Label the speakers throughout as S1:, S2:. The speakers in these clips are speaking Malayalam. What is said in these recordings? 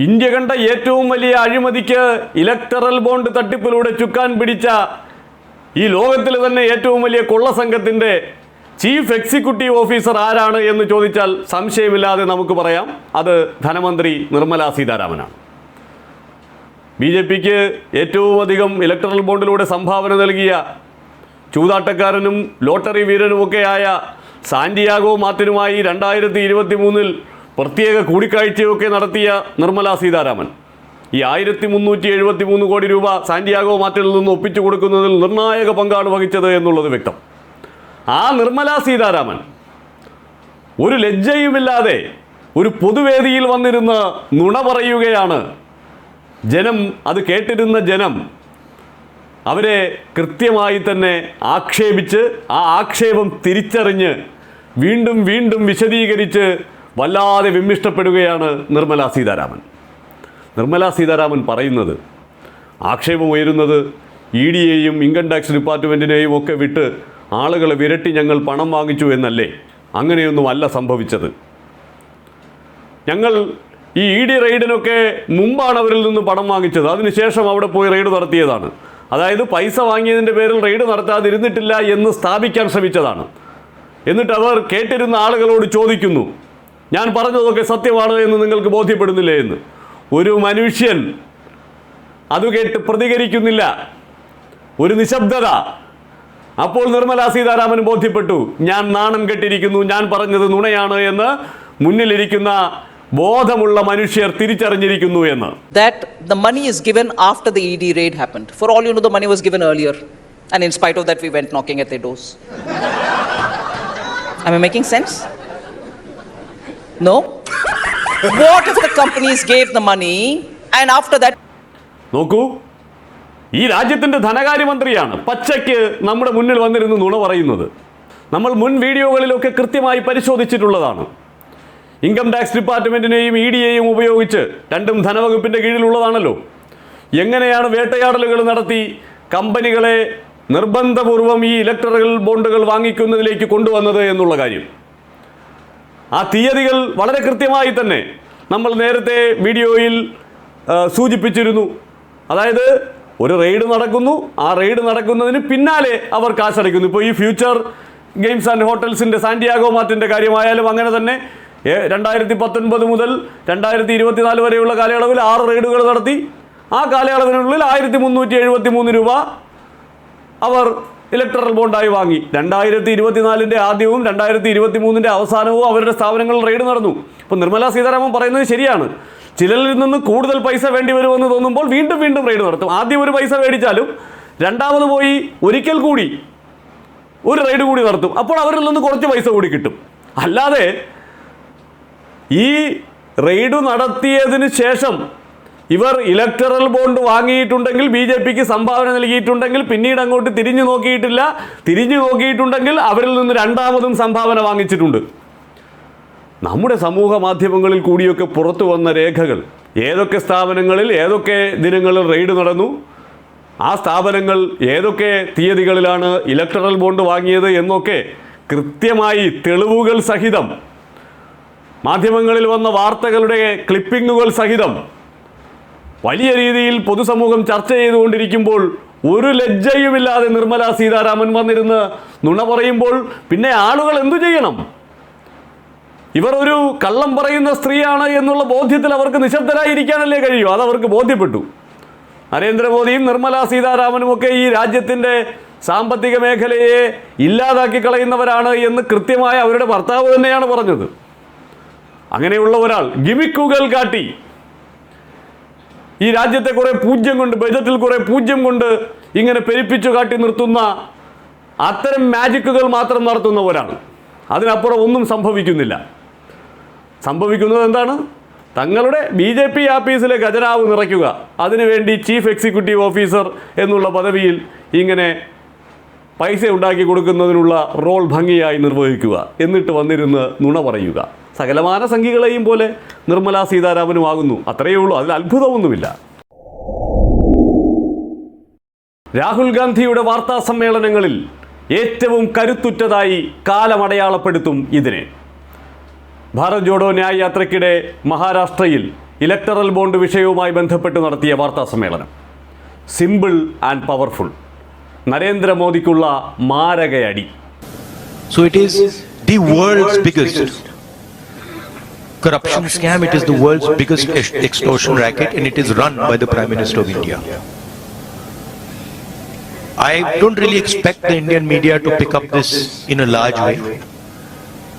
S1: ഇന്ത്യ കണ്ട ഏറ്റവും വലിയ അഴിമതിക്ക് ഇലക്ടറൽ ബോണ്ട് തട്ടിപ്പിലൂടെ ചുക്കാൻ പിടിച്ച ഈ ലോകത്തിലെ തന്നെ ഏറ്റവും വലിയ കൊള്ളസംഘത്തിൻ്റെ ചീഫ് എക്സിക്യൂട്ടീവ് ഓഫീസർ ആരാണ് എന്ന് ചോദിച്ചാൽ സംശയമില്ലാതെ നമുക്ക് പറയാം, അത് ധനമന്ത്രി നിർമ്മലാ സീതാരാമനാണ്. BJPക്ക് ഏറ്റവും അധികം ഇലക്ടറൽ ബോണ്ടിലൂടെ സംഭാവന നൽകിയ ചൂതാട്ടക്കാരനും ലോട്ടറി വീരനുമൊക്കെയായ സാന്റിയാഗോ മാർട്ടിനുമായി 2023 പ്രത്യേക കൂടിക്കാഴ്ചയൊക്കെ നടത്തിയ നിർമ്മലാ സീതാരാമൻ ഈ 1373 കോടി രൂപ സാന്റിയാഗോ മാർട്ടിനിൽ നിന്ന് ഒപ്പിച്ചു കൊടുക്കുന്നതിൽ നിർണായക പങ്കാണ് വഹിച്ചത് എന്നുള്ളത് വ്യക്തം. ആ നിർമ്മലാ സീതാരാമൻ ഒരു ലജ്ജയുമില്ലാതെ ഒരു പൊതുവേദിയിൽ വന്നിരുന്ന് നുണ പറയുകയാണ്. ജനം അത് കേട്ടിരുന്ന ജനം അവരെ കൃത്യമായി തന്നെ ആക്ഷേപിച്ച് ആ ആക്ഷേപം തിരിച്ചറിഞ്ഞ് വീണ്ടും വീണ്ടും വിശദീകരിച്ച് വല്ലാതെ വിമ്മിഷ്ടപ്പെടുകയാണ് നിർമ്മലാ സീതാരാമൻ. നിർമ്മലാ സീതാരാമൻ പറയുന്നത്, ആക്ഷേപം ഉയരുന്നത് ED യെയും ഇൻകം ടാക്സ് ഡിപ്പാർട്ട്മെൻറ്റിനെയും ഒക്കെ വിട്ട് ആളുകളെ വിരട്ടി ഞങ്ങൾ പണം വാങ്ങിച്ചു എന്നല്ലേ? അങ്ങനെയൊന്നുമല്ല സംഭവിച്ചത്. ഞങ്ങൾ ഈ ED റെയ്ഡിനൊക്കെ മുമ്പാണ് അവരിൽ നിന്ന് പണം വാങ്ങിച്ചത്, അതിനുശേഷം അവിടെ പോയി റെയ്ഡ് നടത്തിയതാണ്. അതായത് പൈസ വാങ്ങിയതിൻ്റെ പേരിൽ റെയ്ഡ് നടത്താതിരുന്നിട്ടില്ല എന്ന് സ്ഥാപിക്കാൻ ശ്രമിച്ചതാണ്. എന്നിട്ട് അവർ കേട്ടിരുന്ന ആളുകളോട് ചോദിക്കുന്നു, ഞാൻ പറഞ്ഞതൊക്കെ സത്യമാണ് എന്ന് നിങ്ങൾക്ക് ബോധ്യപ്പെടുന്നില്ലേ എന്ന്. ഒരു മനുഷ്യൻ അത് കേട്ട് പ്രതികരിക്കുന്നില്ല, ഒരു നിശബ്ദത. അപ്പോൾ നിർമ്മലാ സീതാരാമൻ ബോധ്യപ്പെട്ടു, ഞാൻ നാണം കെട്ടിരിക്കുന്നു, ഞാൻ പറഞ്ഞത് നുണയാണ് എന്ന് മുന്നിലിരിക്കുന്ന ബോധമുള്ള മനുഷ്യർ തിരിച്ചറിഞ്ഞിരിക്കുന്നു എന്ന്.
S2: That the money is given after the ED raid happened. For all you know, the money was given earlier, and in spite of that, we went knocking at their doors. Am I making sense? No? What if the companies gave the money and after that?
S1: നോക്കൂ, ഈ രാജ്യത്തിൻ്റെ ധനകാര്യമന്ത്രിയാണ് പച്ചയ്ക്ക് നമ്മുടെ മുന്നിൽ വന്നിരുന്ന് നുണ പറയുന്നത്. നമ്മൾ മുൻ വീഡിയോകളിലൊക്കെ കൃത്യമായി പരിശോധിച്ചിട്ടുള്ളതാണ്. ഇൻകം ടാക്സ് ഡിപ്പാർട്ട്മെൻറ്റിനെയും ED യെയും ഉപയോഗിച്ച്, രണ്ടും ധനവകുപ്പിൻ്റെ കീഴിലുള്ളതാണല്ലോ, എങ്ങനെയാണ് വേട്ടയാടലുകൾ നടത്തി കമ്പനികളെ നിർബന്ധപൂർവം ഈ ഇലക്ടറൽ ബോണ്ടുകൾ വാങ്ങിക്കുന്നതിലേക്ക് കൊണ്ടുവന്നത് എന്നുള്ള കാര്യം. ആ തീയതികൾ വളരെ കൃത്യമായി തന്നെ നമ്മൾ നേരത്തെ വീഡിയോയിൽ സൂചിപ്പിച്ചിരുന്നു. അതായത് ഒരു റെയ്ഡ് നടക്കുന്നു, ആ റെയ്ഡ് നടക്കുന്നതിന് പിന്നാലെ അവർ കാശടയ്ക്കുന്നു. ഇപ്പോൾ ഈ ഫ്യൂച്ചർ ഗെയിംസ് ആൻഡ് ഹോട്ടൽസിൻ്റെ സാന്റിയാഗോ മാർട്ടിൻ്റെ കാര്യമായാലും അങ്ങനെ തന്നെ 2019 മുതൽ 2024 വരെയുള്ള കാലയളവിൽ 6 റെയ്ഡുകൾ നടത്തി. ആ കാലയളവിനുള്ളിൽ 1373 രൂപ അവർ ഇലക്ടറൽ ബോണ്ടായി വാങ്ങി. 2024 ആദ്യവും 2023 അവസാനവും അവരുടെ സ്ഥാപനങ്ങളിൽ റെയ്ഡ് നടന്നു. അപ്പോൾ നിർമ്മലാ സീതാരാമൻ പറയുന്നത് ശരിയാണ്. ചിലരിൽ നിന്ന് കൂടുതൽ പൈസ വേണ്ടി വരുമെന്ന് തോന്നുമ്പോൾ വീണ്ടും വീണ്ടും റെയ്ഡ് നടത്തും. ആദ്യം ഒരു പൈസ മേടിച്ചാലും രണ്ടാമത് പോയി ഒരിക്കൽ കൂടി ഒരു റെയ്ഡ് കൂടി നടത്തും. അപ്പോൾ അവരിൽ നിന്ന് കുറച്ച് പൈസ കൂടി കിട്ടും. അല്ലാതെ ഈ റെയ്ഡ് നടത്തിയതിന് ശേഷം ഇവർ ഇലക്ടറൽ ബോണ്ട് വാങ്ങിയിട്ടുണ്ടെങ്കിൽ, BJPക്ക് സംഭാവന നൽകിയിട്ടുണ്ടെങ്കിൽ, പിന്നീട് അങ്ങോട്ട് തിരിഞ്ഞു നോക്കിയിട്ടില്ല. തിരിഞ്ഞു നോക്കിയിട്ടുണ്ടെങ്കിൽ അവരിൽ നിന്ന് രണ്ടാമതും സംഭാവന വാങ്ങിച്ചിട്ടുണ്ട്. നമ്മുടെ സമൂഹ മാധ്യമങ്ങളിൽ കൂടിയൊക്കെ പുറത്തു വന്ന രേഖകൾ, ഏതൊക്കെ സ്ഥാപനങ്ങളിൽ ഏതൊക്കെ ദിനങ്ങളിൽ റെയ്ഡ് നടന്നു, ആ സ്ഥാപനങ്ങൾ ഏതൊക്കെ തീയതികളിലാണ് ഇലക്ടറൽ ബോണ്ട് വാങ്ങിയത് എന്നൊക്കെ കൃത്യമായി തെളിവുകൾ സഹിതം, മാധ്യമങ്ങളിൽ വന്ന വാർത്തകളുടെ ക്ലിപ്പിങ്ങുകൾ സഹിതം വലിയ രീതിയിൽ പൊതുസമൂഹം ചർച്ച ചെയ്തുകൊണ്ടിരിക്കുമ്പോൾ ഒരു ലജ്ജയുമില്ലാതെ നിർമ്മലാ സീതാരാമൻ വന്നിരുന്ന് നുണ പറയുമ്പോൾ പിന്നെ ആളുകൾ എന്തു ചെയ്യണം? ഇവർ ഒരു കള്ളം പറയുന്ന സ്ത്രീയാണ് എന്നുള്ള ബോധ്യത്തിൽ അവർക്ക് നിശബ്ദരായിരിക്കാനല്ലേ കഴിയൂ? അതവർക്ക് ബോധ്യപ്പെട്ടു. നരേന്ദ്രമോദിയും നിർമ്മലാ സീതാരാമനും ഒക്കെ ഈ രാജ്യത്തിൻ്റെ സാമ്പത്തിക മേഖലയെ ഇല്ലാതാക്കി കളയുന്നവരാണ് എന്ന് കൃത്യമായ അവരുടെ ഭർത്താവ് തന്നെയാണ് പറഞ്ഞത്. അങ്ങനെയുള്ള ഒരാൾ ഗിമിക്കുകൾ കാട്ടി ഈ രാജ്യത്തെ കുറേ പൂജ്യം കൊണ്ട്, ബജറ്റിൽ കുറേ പൂജ്യം കൊണ്ട് ഇങ്ങനെ പെരുപ്പിച്ചു കാട്ടി നിർത്തുന്ന അത്തരം മാജിക്കുകൾ മാത്രം നടത്തുന്ന ഒരാൾ. അതിനപ്പുറം ഒന്നും സംഭവിക്കുന്നില്ല. സംഭവിക്കുന്നത് എന്താണ്? തങ്ങളുടെ BJP ആഫീസിലെ ഖജനാവ് നിറയ്ക്കുക, അതിനുവേണ്ടി ചീഫ് എക്സിക്യൂട്ടീവ് ഓഫീസർ എന്നുള്ള പദവിയിൽ ഇങ്ങനെ പൈസ ഉണ്ടാക്കി കൊടുക്കുന്നതിനുള്ള റോൾ ഭംഗിയായി നിർവഹിക്കുക, എന്നിട്ട് വന്നിരുന്ന് നുണ പറയുക. സകലമാന സംഖ്യകളെയും പോലെ നിർമ്മലാ സീതാരാമനും ആകുന്നു. അത്രയേ ഉള്ളൂ, അതിൽ അത്ഭുതമൊന്നുമില്ല. രാഹുൽ ഗാന്ധിയുടെ വാർത്താ സമ്മേളനങ്ങളിൽ ഏറ്റവും കരുത്തുറ്റതായി കാലമടയാളപ്പെടുത്തും ഇതിനെ. ഭാരത് ജോഡോ ന്യായ് യാത്രയ്ക്കിടെ മഹാരാഷ്ട്രയിൽ ഇലക്ടറൽ ബോണ്ട് വിഷയവുമായി ബന്ധപ്പെട്ട് നടത്തിയ വാർത്താ സമ്മേളനം. Simple and powerful. നരേന്ദ്രമോദിക്കുള്ള മാരകയടി.
S3: So it is the world's biggest corruption scam. It is the world's biggest extortion racket, and it is run by the Prime Minister of India. I don't really expect the Indian media to pick up this in a large way,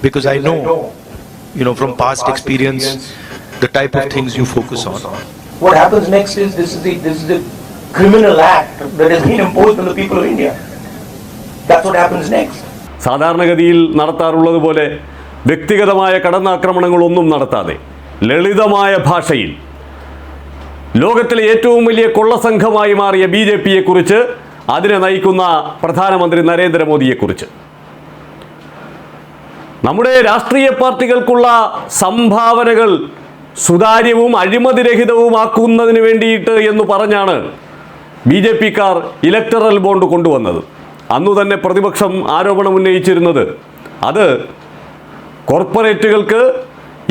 S3: because I know, from past experience, the type of things you focus on.
S4: What happens next is this is the criminal act that has been imposed on the people of India. That's what happens next.
S1: സാധാരണഗതിയിൽ നടത്താറുള്ളതുപോലെ വ്യക്തിഗതമായ കടന്നാക്രമണങ്ങളൊന്നും നടത്താതെ ലളിതമായ ഭാഷയിൽ ലോകത്തിലെ ഏറ്റവും വലിയ കൊള്ളസംഘമായി മാറിയ BJP-യെക്കുറിച്ച്, അതിനെ നയിക്കുന്ന പ്രധാനമന്ത്രി നരേന്ദ്രമോദിയെക്കുറിച്ച്, നമ്മുടെ രാഷ്ട്രീയ പാർട്ടികൾക്കുള്ള സംഭാവനകൾ സുതാര്യവും അഴിമതിരഹിതവുമാക്കുന്നതിന് വേണ്ടിയിട്ട് എന്ന് പറഞ്ഞാണ് BJP-ക്കാർ ഇലക്ടറൽ ബോണ്ട് കൊണ്ടുവന്നത്. അന്നു തന്നെ പ്രതിപക്ഷം ആരോപണം ഉന്നയിച്ചിരുന്നത് അത് കോർപ്പറേറ്റുകൾക്ക്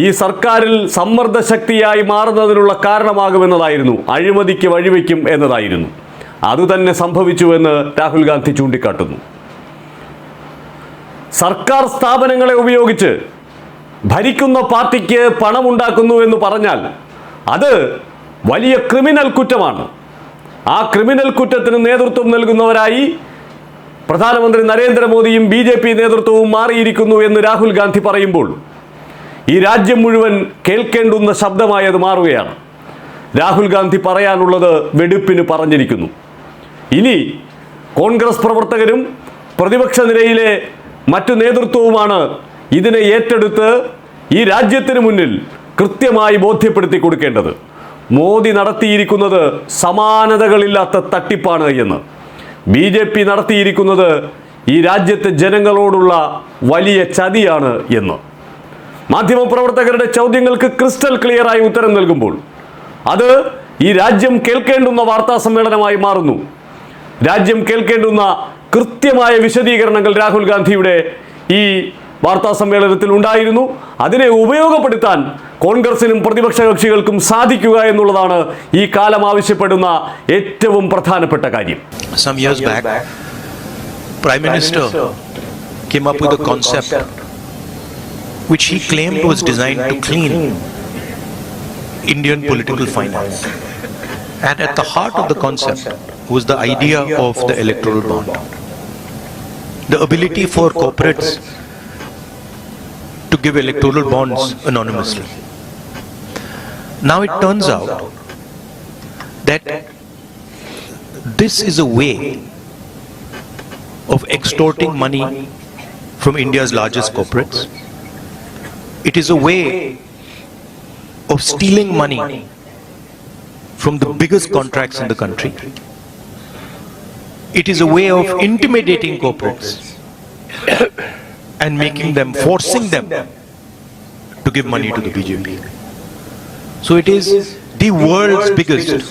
S1: ഈ സർക്കാരിൽ സമ്മർദ്ദ ശക്തിയായി മാറുന്നതിനുള്ള കാരണമാകുമെന്നതായിരുന്നു, അഴിമതിക്ക് വഴിവെക്കും എന്നതായിരുന്നു. അതുതന്നെ സംഭവിച്ചുവെന്ന് രാഹുൽ ഗാന്ധി ചൂണ്ടിക്കാട്ടുന്നു. സർക്കാർ സ്ഥാപനങ്ങളെ ഉപയോഗിച്ച് ഭരിക്കുന്ന പാർട്ടിക്ക് പണമുണ്ടാക്കുന്നു എന്ന് പറഞ്ഞാൽ അത് വലിയ ക്രിമിനൽ കുറ്റമാണ്. ആ ക്രിമിനൽ കുറ്റത്തിന് നേതൃത്വം നൽകുന്നവരായി പ്രധാനമന്ത്രി നരേന്ദ്രമോദിയും BJP നേതൃത്വവും മാറിയിരിക്കുന്നു എന്ന് രാഹുൽ ഗാന്ധി പറയുമ്പോൾ ഈ രാജ്യം മുഴുവൻ കേൾക്കേണ്ടുന്ന ശബ്ദമായി അത് മാറുകയാണ്. രാഹുൽ ഗാന്ധി പറയാനുള്ളത് വെടുപ്പിന് പറഞ്ഞിരിക്കുന്നു. ഇനി കോൺഗ്രസ് പ്രവർത്തകരും പ്രതിപക്ഷ നിരയിലെ മറ്റു നേതൃത്വവുമാണ് ഇതിനെ ഏറ്റെടുത്ത് ഈ രാജ്യത്തിന് മുന്നിൽ കൃത്യമായി ബോധ്യപ്പെടുത്തി കൊടുക്കേണ്ടത്. മോദി നടത്തിയിരിക്കുന്നത് സമാനതകളില്ലാത്ത തട്ടിപ്പാണ് എന്ന്, BJP നടത്തിയിരിക്കുന്നത് ഈ രാജ്യത്തെ ജനങ്ങളോടുള്ള വലിയ ചതിയാണ് എന്ന്. മാധ്യമപ്രവർത്തകരുടെ ചോദ്യങ്ങൾക്ക് ക്രിസ്റ്റൽ ക്ലിയറായി ഉത്തരം നൽകുമ്പോൾ അത് ഈ രാജ്യം കേൾക്കേണ്ടുന്ന വാർത്താ സമ്മേളനമായി മാറുന്നു. രാജ്യം കേൾക്കേണ്ടുന്ന കൃത്യമായ വിശദീകരണങ്ങൾ രാഹുൽ ഗാന്ധിയുടെ ഈ വാർത്താ സമ്മേളനത്തിൽ ഉണ്ടായിരുന്നു. അതിനെ ഉപയോഗപ്പെടുത്താൻ കോൺഗ്രസിനും പ്രതിപക്ഷ കക്ഷികൾക്കും സാധിക്കുക എന്നുള്ളതാണ് ഈ കാലം ആവശ്യപ്പെടുന്ന ഏറ്റവും പ്രധാനപ്പെട്ട കാര്യം.
S3: Some years back, Prime Minister came up with a concept which he claimed was designed to clean Indian political finance. And at the heart of the concept was the idea of the electoral bond. The ability for corporates to give electoral bonds anonymously. Now it turns out that this is a way of extorting money from India's largest corporates. It is a way of stealing money from the biggest contracts in the country. It is a way of intimidating corporates and making them, forcing them to give money to the BJP. So it is the world's biggest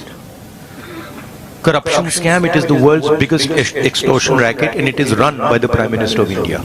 S3: corruption scam. It is the world's biggest extortion racket, and it is run by the Prime Minister of India.